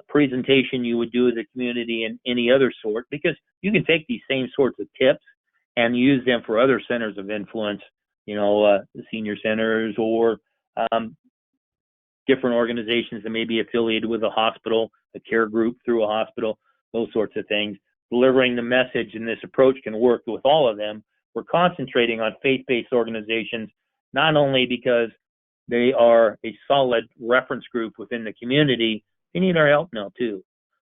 presentation you would do as a community in any other sort, because you can take these same sorts of tips and use them for other centers of influence, the senior centers or different organizations that may be affiliated with a hospital, a care group through a hospital, those sorts of things. Delivering the message in this approach can work with all of them. We're concentrating on faith-based organizations, not only because they are a solid reference group within the community, they need our help now too.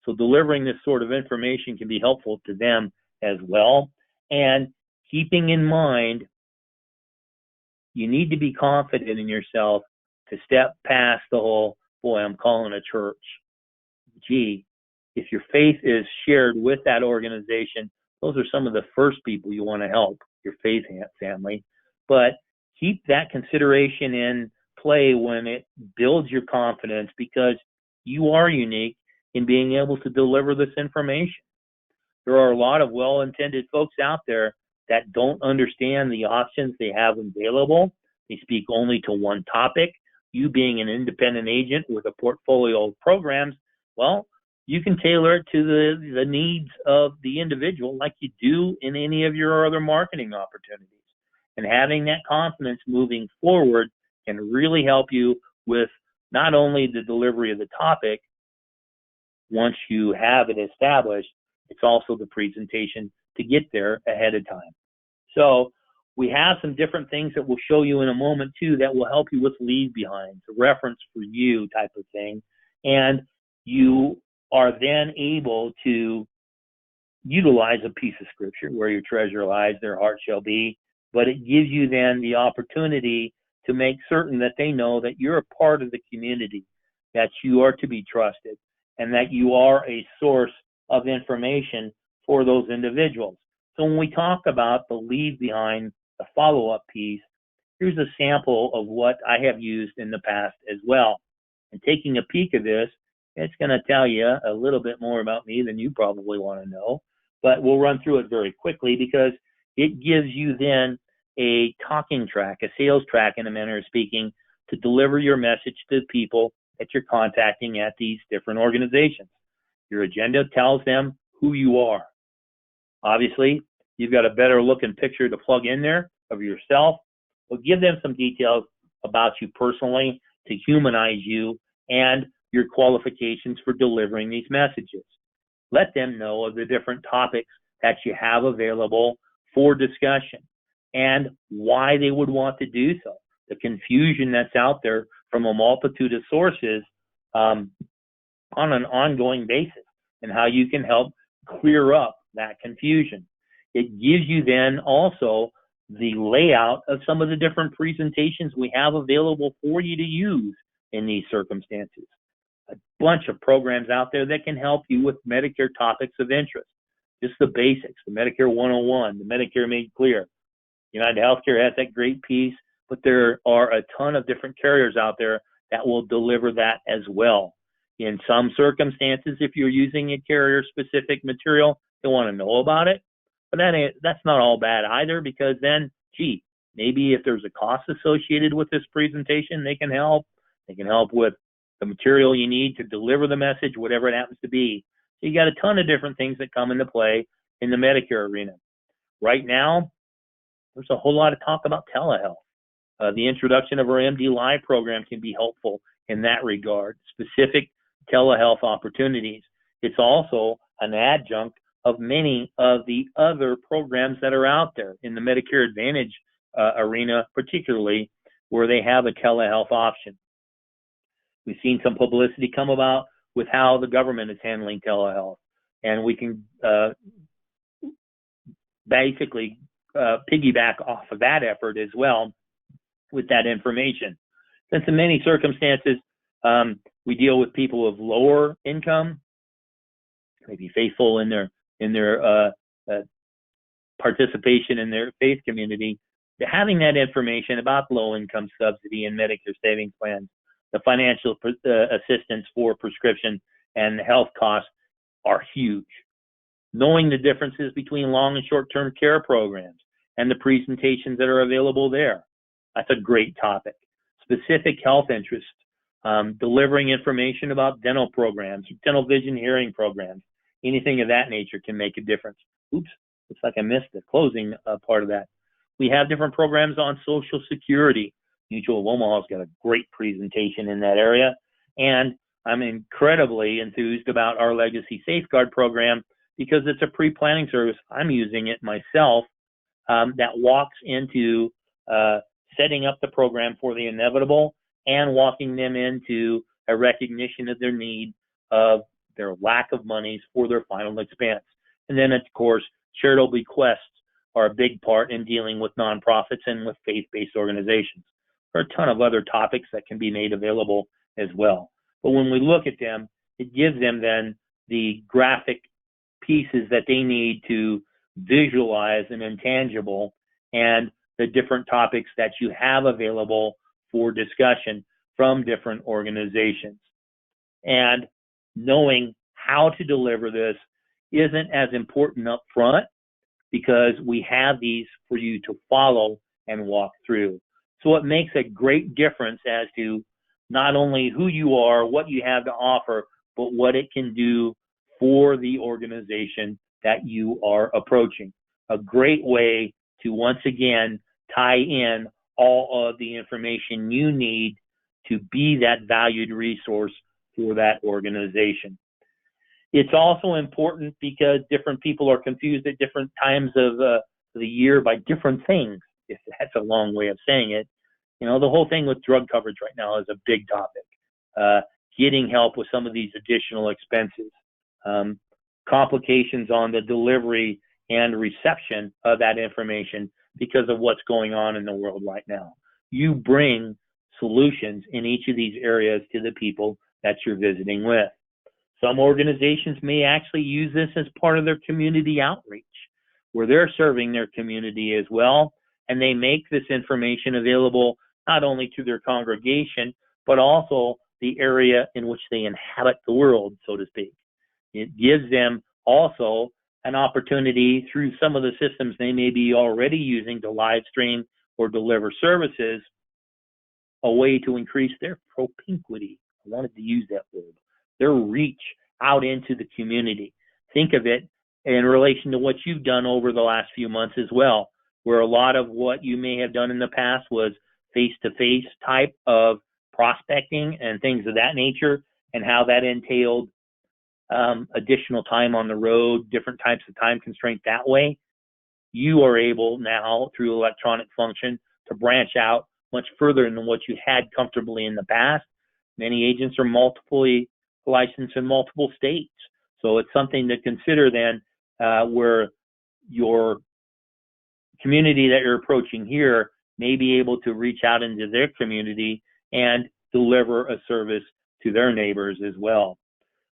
So delivering this sort of information can be helpful to them as well. And keeping in mind, you need to be confident in yourself to step past the whole, boy, I'm calling a church. Gee, if your faith is shared with that organization, those are some of the first people you want to help, your faith family. But keep that consideration in play when it builds your confidence, because you are unique in being able to deliver this information. There are a lot of well-intended folks out there that don't understand the options they have available. They speak only to one topic. You being an independent agent with a portfolio of programs, well, you can tailor it to the needs of the individual like you do in any of your other marketing opportunities. And having that confidence moving forward can really help you with not only the delivery of the topic, once you have it established, it's also the presentation to get there ahead of time. So we have some different things that we'll show you in a moment too that will help you with leave behinds, a reference for you type of thing. And you are then able to utilize a piece of scripture, where your treasure lies, their heart shall be. But it gives you then the opportunity to make certain that they know that you're a part of the community, that you are to be trusted, and that you are a source of information for those individuals. So when we talk about the leave behind, the follow-up piece, here's a sample of what I have used in the past as well. And taking a peek of this, it's going to tell you a little bit more about me than you probably want to know, but we'll run through it very quickly because it gives you then a talking track, a sales track in a manner of speaking, to deliver your message to the people that you're contacting at these different organizations. Your agenda tells them who you are. Obviously, you've got a better looking picture to plug in there of yourself, but give them some details about you personally to humanize you and your qualifications for delivering these messages. Let them know of the different topics that you have available for discussion and why they would want to do so. The confusion that's out there from a multitude of sources on an ongoing basis, and how you can help clear up that confusion. It gives you then also the layout of some of the different presentations we have available for you to use in these circumstances. A bunch of programs out there that can help you with Medicare topics of interest. Just the basics, the Medicare 101, the Medicare Made Clear. United Healthcare has that great piece, but there are a ton of different carriers out there that will deliver that as well. In some circumstances, if you're using a carrier-specific material, they want to know about it. But that's not all bad either, because then, gee, maybe if there's a cost associated with this presentation, they can help. They can help with the material you need to deliver the message, whatever it happens to be. So you got a ton of different things that come into play in the Medicare arena. Right now, there's a whole lot of talk about telehealth. The introduction of our MD Live program can be helpful in that regard, specific telehealth opportunities. It's also an adjunct of many of the other programs that are out there in the Medicare Advantage arena, particularly where they have a telehealth option. We've seen some publicity come about with how the government is handling telehealth, and we can basically piggyback off of that effort as well with that information. Since in many circumstances, we deal with people of lower income, maybe faithful in their participation in their faith community, having that information about low-income subsidy and Medicare savings plans, the financial assistance for prescription and health costs are huge. Knowing the differences between long and short-term care programs and the presentations that are available there, that's a great topic. Specific health interests, delivering information about dental programs, dental vision hearing programs, anything of that nature can make a difference. Oops, looks like I missed the closing part of that. We have different programs on Social Security. Mutual of Omaha's got a great presentation in that area. And I'm incredibly enthused about our Legacy Safeguard program because it's a pre-planning service. I'm using it myself that walks into setting up the program for the inevitable and walking them into a recognition of their need of their lack of monies for their final expense. And then, of course, charitable bequests are a big part in dealing with nonprofits and with faith-based organizations. There are a ton of other topics that can be made available as well. But when we look at them, it gives them then the graphic pieces that they need to visualize an intangible and the different topics that you have available for discussion from different organizations. And knowing how to deliver this isn't as important up front because we have these for you to follow and walk through. So it makes a great difference as to not only who you are, what you have to offer, but what it can do for the organization that you are approaching. A great way to once again tie in all of the information you need to be that valued resource for that organization. It's also important because different people are confused at different times of the year by different things, if that's a long way of saying it. You know, the whole thing with drug coverage right now is a big topic. Getting help with some of these additional expenses, complications on the delivery and reception of that information because of what's going on in the world right now. You bring solutions in each of these areas to the people that you're visiting with. Some organizations may actually use this as part of their community outreach, where they're serving their community as well, and they make this information available not only to their congregation, but also the area in which they inhabit the world, so to speak. It gives them also an opportunity through some of the systems they may be already using to live stream or deliver services, a way to increase their propinquity. I wanted to use that word. Their reach out into the community. Think of it in relation to what you've done over the last few months as well, where a lot of what you may have done in the past was face-to-face type of prospecting and things of that nature, and how that entailed additional time on the road, different types of time constraint that way. You are able now, through electronic function, to branch out much further than what you had comfortably in the past. Many agents are multiply licensed in multiple states. So it's something to consider then where your community that you're approaching here may be able to reach out into their community and deliver a service to their neighbors as well.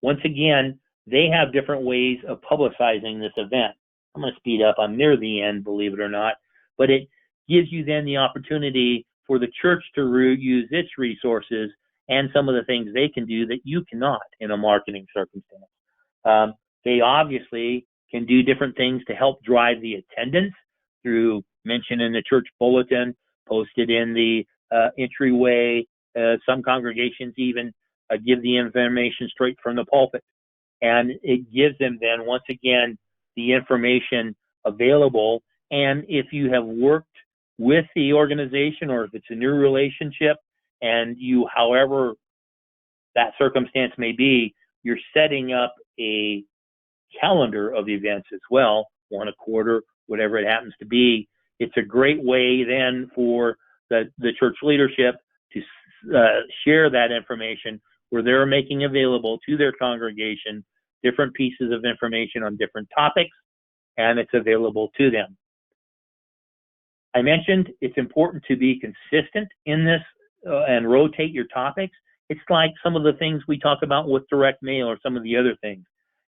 Once again, they have different ways of publicizing this event. I'm going to speed up. I'm near the end, believe it or not, but it gives you then the opportunity for the church to use its resources and some of the things they can do that you cannot in a marketing circumstance. They obviously can do different things to help drive the attendance through mention in the church bulletin, posted in the entryway. Some congregations even give the information straight from the pulpit. And it gives them then, once again, the information available. And if you have worked with the organization, or if it's a new relationship, and you, however that circumstance may be, you're setting up a calendar of events as well, one a quarter, whatever it happens to be. It's a great way then for the church leadership to share that information, where they're making available to their congregation different pieces of information on different topics, and it's available to them. I mentioned it's important to be consistent in this and rotate your topics. It's like some of the things we talk about with direct mail or some of the other things.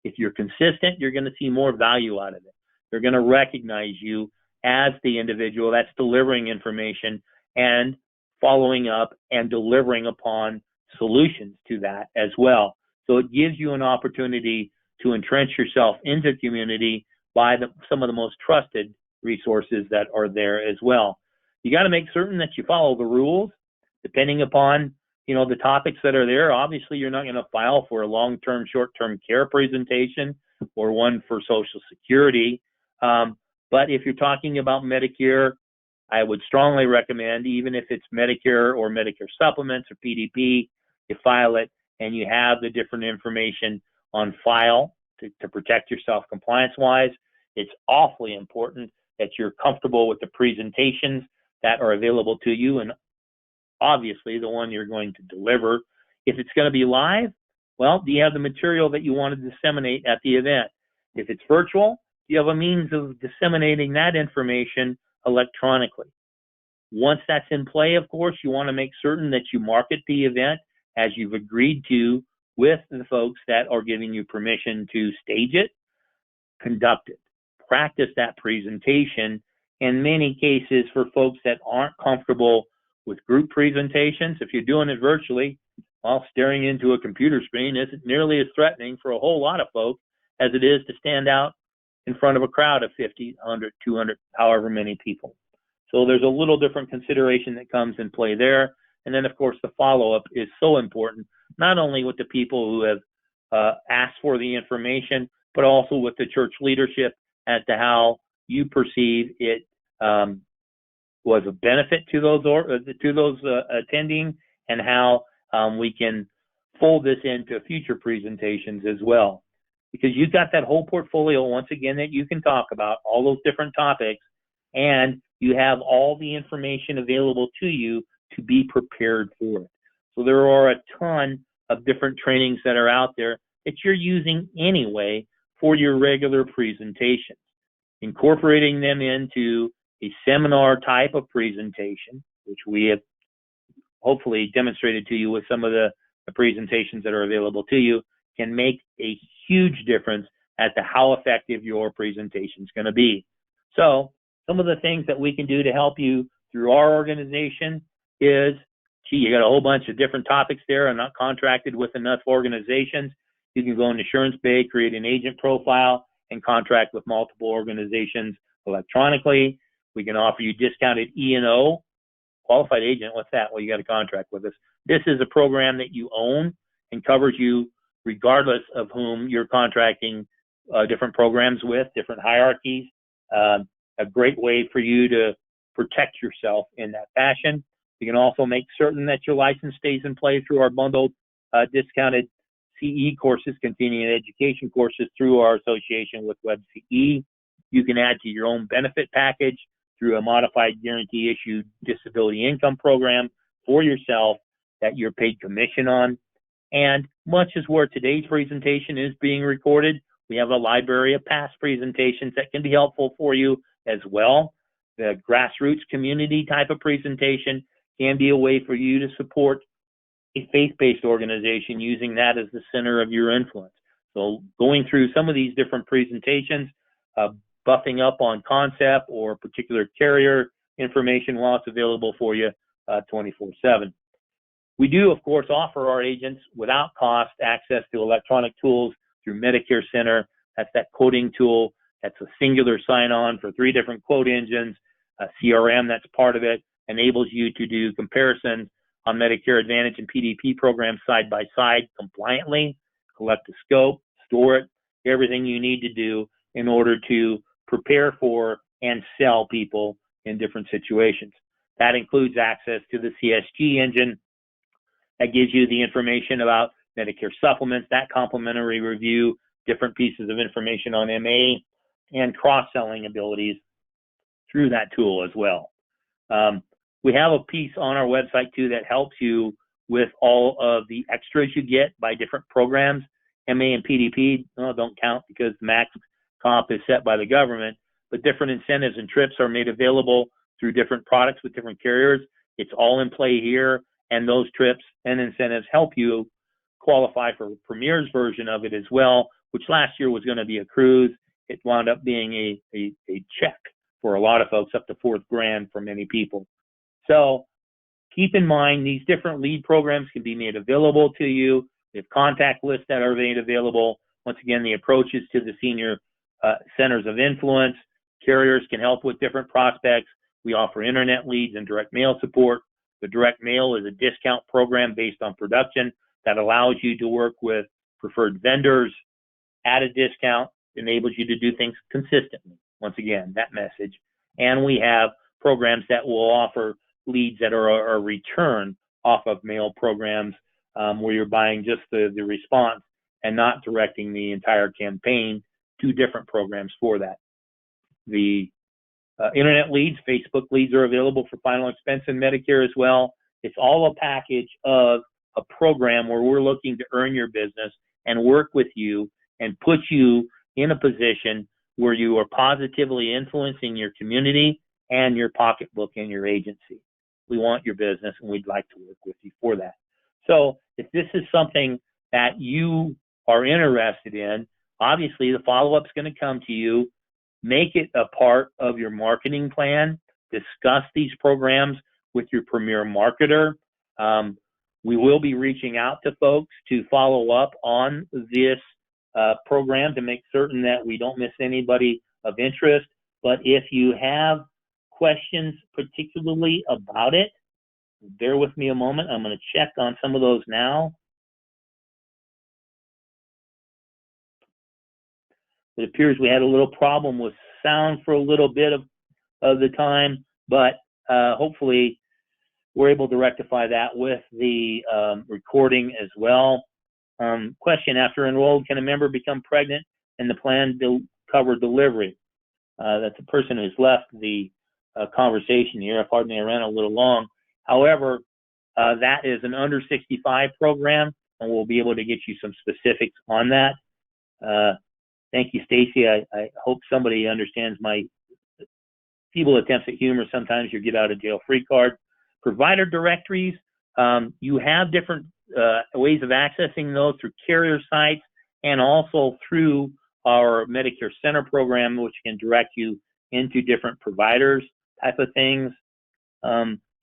If you're consistent, you're going to see more value out of it. They're going to recognize you as the individual that's delivering information and following up and delivering upon solutions to that as well. So it gives you an opportunity to entrench yourself into community by some of the most trusted resources that are there as well. You got to make certain that you follow the rules, depending upon the topics that are there. Obviously, you're not going to file for a long-term, short-term care presentation or one for Social Security. But if you're talking about Medicare, I would strongly recommend, even if it's Medicare or Medicare Supplements or PDP, you file it and you have the different information on file to protect yourself compliance-wise. It's awfully important that you're comfortable with the presentations that are available to you, and obviously the one you're going to deliver. If it's going to be live, well, do you have the material that you want to disseminate at the event? If it's virtual, do you have a means of disseminating that information electronically? Once that's in play, of course, you want to make certain that you market the event as you've agreed to with the folks that are giving you permission to stage it, conduct it, practice that presentation. In many cases, for folks that aren't comfortable with group presentations, if you're doing it virtually, while staring into a computer screen isn't nearly as threatening for a whole lot of folks as it is to stand out in front of a crowd of 50, 100, 200, however many people. So there's a little different consideration that comes in play there. And then, of course, the follow-up is so important, not only with the people who have asked for the information, but also with the church leadership as to how you perceive it was a benefit to those attending, and how we can fold this into future presentations as well. Because you've got that whole portfolio, once again, that you can talk about, all those different topics, and you have all the information available to you to be prepared for it. So there are a ton of different trainings that are out there that you're using anyway for your regular presentations. Incorporating them into a seminar type of presentation, which we have hopefully demonstrated to you with some of the presentations that are available to you, can make a huge difference as to how effective your presentation is going to be. So some of the things that we can do to help you through our organization is, you got a whole bunch of different topics there. I'm not contracted with enough organizations. You can go into Assurance Bay, create an agent profile, and contract with multiple organizations electronically. We can offer you discounted E&O. Qualified agent, what's that? Well, you got a contract with us. This is a program that you own and covers you regardless of whom you're contracting different programs with, different hierarchies. A great way for you to protect yourself in that fashion. You can also make certain that your license stays in play through our bundled discounted CE courses, continuing education courses through our association with WebCE. You can add to your own benefit package through a modified guarantee issued disability income program for yourself that you're paid commission on. And much as where today's presentation is being recorded, we have a library of past presentations that can be helpful for you as well. The grassroots community type of presentation can be a way for you to support a faith-based organization using that as the center of your influence. So going through some of these different presentations, buffing up on concept or particular carrier information while it's available for you 24/7. We do, of course, offer our agents without cost access to electronic tools through Medicare Center. That's that quoting tool. That's a singular sign-on for 3 different quote engines. CRM, that's part of it, enables you to do comparisons on Medicare Advantage and PDP programs side by side compliantly, collect a scope, store it, everything you need to do in order to prepare for and sell people in different situations. That includes access to the CSG engine that gives you the information about Medicare Supplements, that complimentary review, different pieces of information on MA, and cross-selling abilities through that tool as well. We have a piece on our website too that helps you with all of the extras you get by different programs. MA and PDP don't count because the max comp is set by the government, but different incentives and trips are made available through different products with different carriers. It's all in play here, and those trips and incentives help you qualify for Premier's version of it as well, which last year was going to be a cruise. It wound up being a check for a lot of folks, up to $4,000 for many people. So keep in mind, these different lead programs can be made available to you. We have contact lists that are made available. Once again, the approaches to the senior centers of influence. Carriers can help with different prospects. We offer internet leads and direct mail support. The direct mail is a discount program based on production that allows you to work with preferred vendors at a discount, enables you to do things consistently. Once again, that message. And we have programs that will offer leads that are a return off of mail programs where you're buying just the response and not directing the entire campaign to different programs for that. The internet leads, Facebook leads are available for final expense in Medicare as well. It's all a package of a program where we're looking to earn your business and work with you and put you in a position where you are positively influencing your community and your pocketbook and your agency. We want your business and we'd like to work with you for that. So if this is something that you are interested in, obviously the follow-up's going to come to you. Make it a part of your marketing plan. Discuss these programs with your premier marketer. We will be reaching out to folks to follow up on this program to make certain that we don't miss anybody of interest. But if you have questions particularly about it, bear with me a moment. I'm going to check on some of those now. It appears we had a little problem with sound for a little bit of the time, but hopefully we're able to rectify that with the recording as well. Question, after enrolled, can a member become pregnant and the plan cover delivery? That's a person who's left the conversation here. Pardon me, I ran a little long. However, that is an under 65 program, and we'll be able to get you some specifics on that. Thank you, Stacy. I hope somebody understands my feeble attempts at humor. Sometimes you get out of jail free card. Provider directories, you have different ways of accessing those through carrier sites and also through our Medicare Center program, which can direct you into different providers type of things.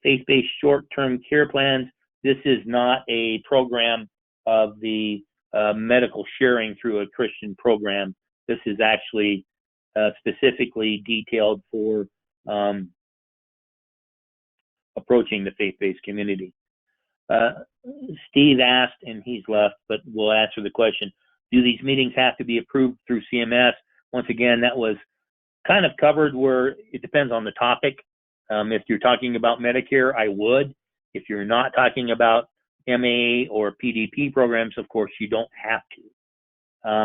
Faith-based short-term care plans, this is not a program of the medical sharing through a Christian program. This is actually specifically detailed for approaching the faith-based community. Steve asked, and he's left, but we'll answer the question, do these meetings have to be approved through CMS? Once again, that was kind of covered where it depends on the topic. If you're talking about Medicare, I would. If you're not talking about MA or PDP programs, of course, you don't have to.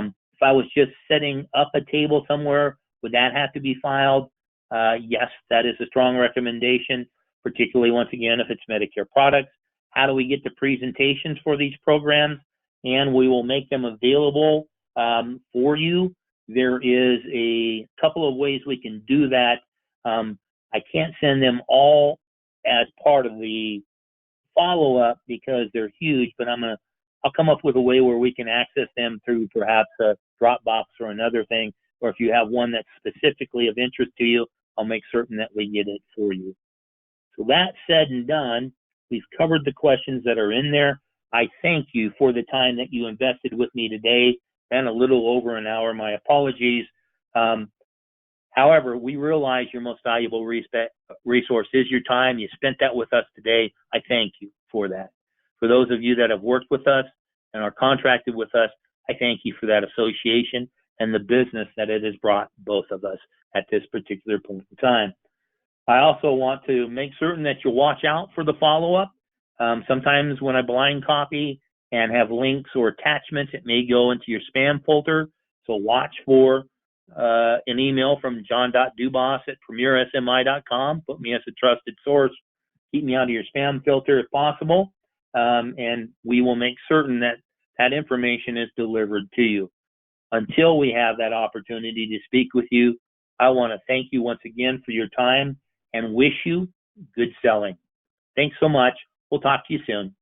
If I was just setting up a table somewhere, would that have to be filed? Yes, that is a strong recommendation, particularly, once again, if it's Medicare products. How do we get the presentations for these programs? And we will make them available for you. There is a couple of ways we can do that. I can't send them all as part of the follow-up because they're huge, but I'll come up with a way where we can access them through perhaps a Dropbox or another thing, or if you have one that's specifically of interest to you, I'll make certain that we get it for you. So that said and done, we've covered the questions that are in there. I thank you for the time that you invested with me today, and a little over an hour. My apologies. However, we realize your most valuable resource is your time. You spent that with us today. I thank you for that. For those of you that have worked with us and are contracted with us, I thank you for that association and the business that it has brought both of us at this particular point in time. I also want to make certain that you watch out for the follow-up. Sometimes when I blind copy and have links or attachments, it may go into your spam folder. So watch for an email from john.dubas@premiersmi.com. Put me as a trusted source. Keep me out of your spam filter if possible. And we will make certain that that information is delivered to you. Until we have that opportunity to speak with you, I want to thank you once again for your time and wish you good selling. Thanks so much. We'll talk to you soon.